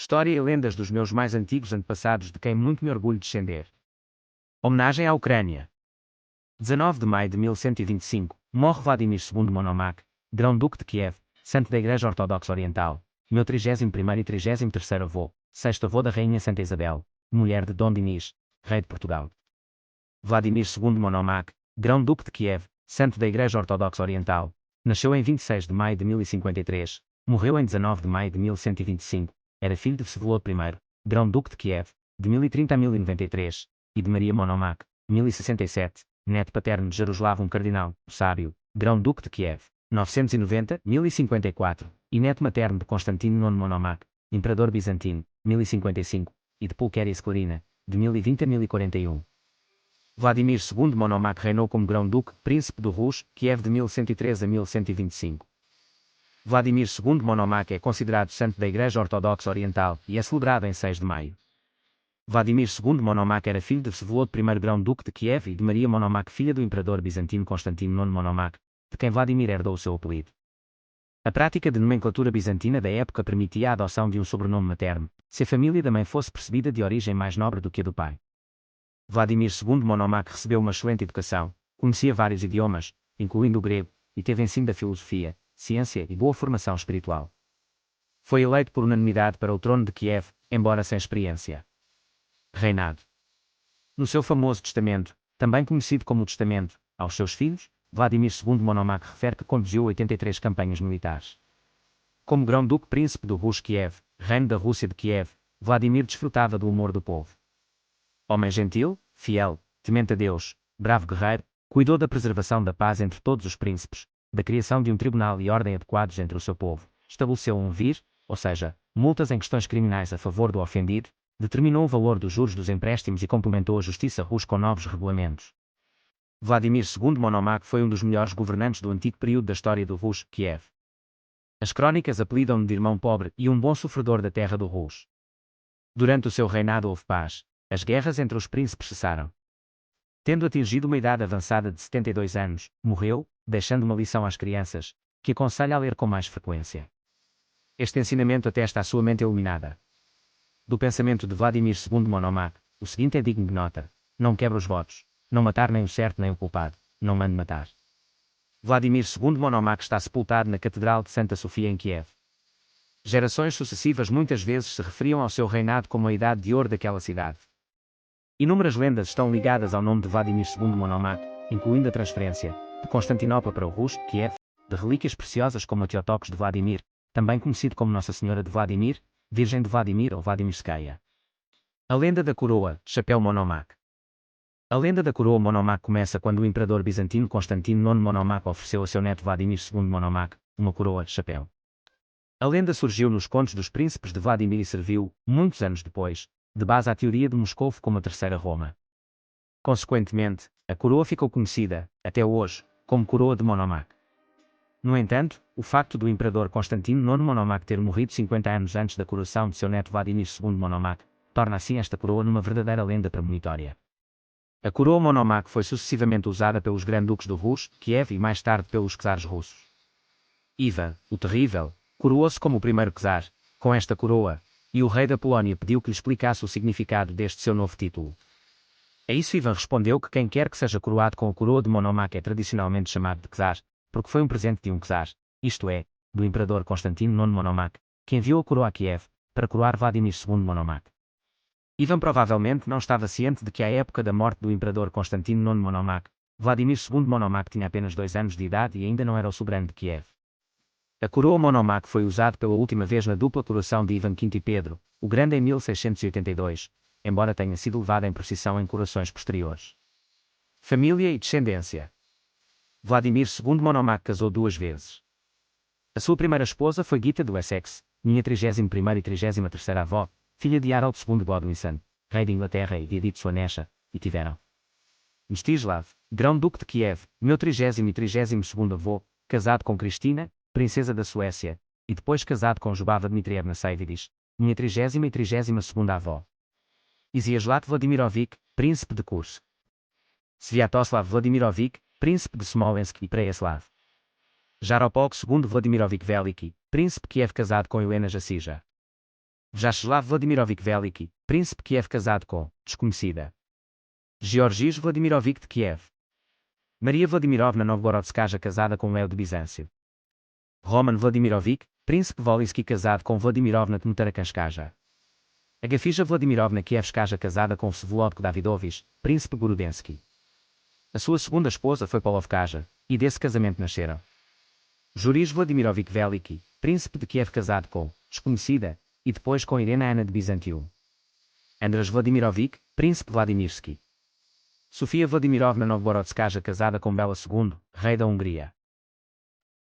História e lendas dos meus mais antigos antepassados de quem muito me orgulho descender. Homenagem à Ucrânia. 19 de maio de 1125, morre Vladimir II Monomakh, Grão-Duque de Kiev, santo da Igreja Ortodoxa Oriental, meu 31º e 33º avô, sexto avô da Rainha Santa Isabel, mulher de Dom Dinis, rei de Portugal. Vladimir II Monomakh, Grão-Duque de Kiev, santo da Igreja Ortodoxa Oriental, nasceu em 26 de maio de 1053, morreu em 19 de maio de 1125, era filho de Vsevolod I, Grão-Duque de Kiev, de 1030 a 1093, e de Maria Monomakh, 1067, neto paterno de Jaroslavo I Cardinal, sábio, Grão-Duque de Kiev, 990-1054, e neto materno de Constantino IX Monomakh, imperador bizantino, 1055, e de Pulquéria Esclarina, de 1020 a 1041. Vladimir II Monomakh reinou como Grão-Duque, príncipe do Rus, Kiev de 1103 a 1125. Vladimir II Monomakh é considerado santo da Igreja Ortodoxa Oriental e é celebrado em 6 de maio. Vladimir II Monomakh era filho de Vsevolod I Grão-Duque de Kiev e de Maria Monomakh, filha do imperador bizantino Constantino IX Monomakh, de quem Vladimir herdou o seu apelido. A prática de nomenclatura bizantina da época permitia a adoção de um sobrenome materno, se a família da mãe fosse percebida de origem mais nobre do que a do pai. Vladimir II Monomakh recebeu uma excelente educação, conhecia vários idiomas, incluindo o grego, e teve ensino da filosofia, ciência e boa formação espiritual. Foi eleito por unanimidade para o trono de Kiev, embora sem experiência. Reinado. No seu famoso testamento, também conhecido como o Testamento, aos seus filhos, Vladimir II Monomakh refere que conduziu 83 campanhas militares. Como Grão-Duque Príncipe do Rus Kiev, Reino da Rússia de Kiev, Vladimir desfrutava do humor do povo. Homem gentil, fiel, temente a Deus, bravo guerreiro, cuidou da preservação da paz entre todos os príncipes, da criação de um tribunal e ordem adequados entre o seu povo, estabeleceu um vir, ou seja, multas em questões criminais a favor do ofendido, determinou o valor dos juros dos empréstimos e complementou a justiça russa com novos regulamentos. Vladimir II Monomakh foi um dos melhores governantes do antigo período da história do Rus, Kiev. As crónicas apelidam-no de irmão pobre e um bom sofredor da terra do Rus. Durante o seu reinado houve paz, as guerras entre os príncipes cessaram. Tendo atingido uma idade avançada de 72 anos, morreu, deixando uma lição às crianças, que aconselha a ler com mais frequência. Este ensinamento atesta a sua mente iluminada. Do pensamento de Vladimir II Monomakh, o seguinte é digno de nota: não quebra os votos, não matar nem o certo nem o culpado, não mande matar. Vladimir II Monomakh está sepultado na Catedral de Santa Sofia em Kiev. Gerações sucessivas muitas vezes se referiam ao seu reinado como a idade de ouro daquela cidade. Inúmeras lendas estão ligadas ao nome de Vladimir II Monomakh, incluindo a transferência, de Constantinopla para o Rus, Kiev, de relíquias preciosas como a Teotocos de Vladimir, também conhecido como Nossa Senhora de Vladimir, Virgem de Vladimir ou Vladimirskaya. A lenda da coroa, chapéu Monomakh. A lenda da coroa Monomakh começa quando o imperador bizantino Constantino IX Monomakh ofereceu a seu neto Vladimir II Monomakh uma coroa, chapéu. A lenda surgiu nos contos dos príncipes de Vladimir e serviu, muitos anos depois, de base à teoria de Moscovo como a Terceira Roma. Consequentemente, a coroa ficou conhecida, até hoje, como coroa de Monomakh. No entanto, o facto do imperador Constantino IX Monomakh ter morrido 50 anos antes da coroação de seu neto Vladimir II Monomakh, torna assim esta coroa numa verdadeira lenda premonitória. A coroa Monomakh foi sucessivamente usada pelos Granduques do Rus, Kiev e mais tarde pelos czares russos. Ivan, o Terrível, coroou-se como o primeiro czar, com esta coroa, e o rei da Polónia pediu que lhe explicasse o significado deste seu novo título. A isso Ivan respondeu que quem quer que seja coroado com a coroa de Monomakh é tradicionalmente chamado de czar, porque foi um presente de um czar, isto é, do imperador Constantino IX Monomakh, que enviou a coroa a Kiev, para coroar Vladimir II Monomakh. Ivan provavelmente não estava ciente de que à época da morte do imperador Constantino IX Monomakh, Vladimir II Monomakh tinha apenas 2 anos de idade e ainda não era o soberano de Kiev. A coroa Monomakh foi usada pela última vez na dupla coroação de Ivan V e Pedro, o Grande em 1682, embora tenha sido levada em procissão em coroações posteriores. Família e descendência. Vladimir II Monomakh casou 2 vezes. A sua primeira esposa foi Gita do Essex, minha 31ª e 33ª avó, filha de Harald II Godwinson, rei de Inglaterra e de Edith Swanesha, e tiveram Mstislav, Grão-Duque de Kiev, meu 30º e 32º avô, casado com Cristina, princesa da Suécia, e depois casado com Jubava Dmitrievna Saididis, minha 30ª e 32ª avó. Iziaslav Vladimirovich, príncipe de Kursk. Sviatoslav Vladimirovich, príncipe de Smolensk e Preyaslav. Jaropolk II Vladimirovich Veliki, príncipe Kiev casado com Helena Jassija. Vyacheslav Vladimirovich Veliki, príncipe Kiev casado com, desconhecida. Georgis Vladimirovich de Kiev. Maria Vladimirovna Novgorodskaja casada com Leo de Bizâncio. Roman Vladimirovich, príncipe Volhynsky casado com Vladimirovna Tmutarakanskaja. Agafija Vladimirovna Kievskaja casada com Vsevolod Davidovich, príncipe Gorudensky. A sua segunda esposa foi Polovkaja, e desse casamento nasceram Juris Vladimirovich Veliki, príncipe de Kiev casado com, desconhecida, e depois com Irena Ana de Bizâncio. Andras Vladimirovich, príncipe Vladimirsky. Sofia Vladimirovna Novgorodskaja casada com Bela II, rei da Hungria.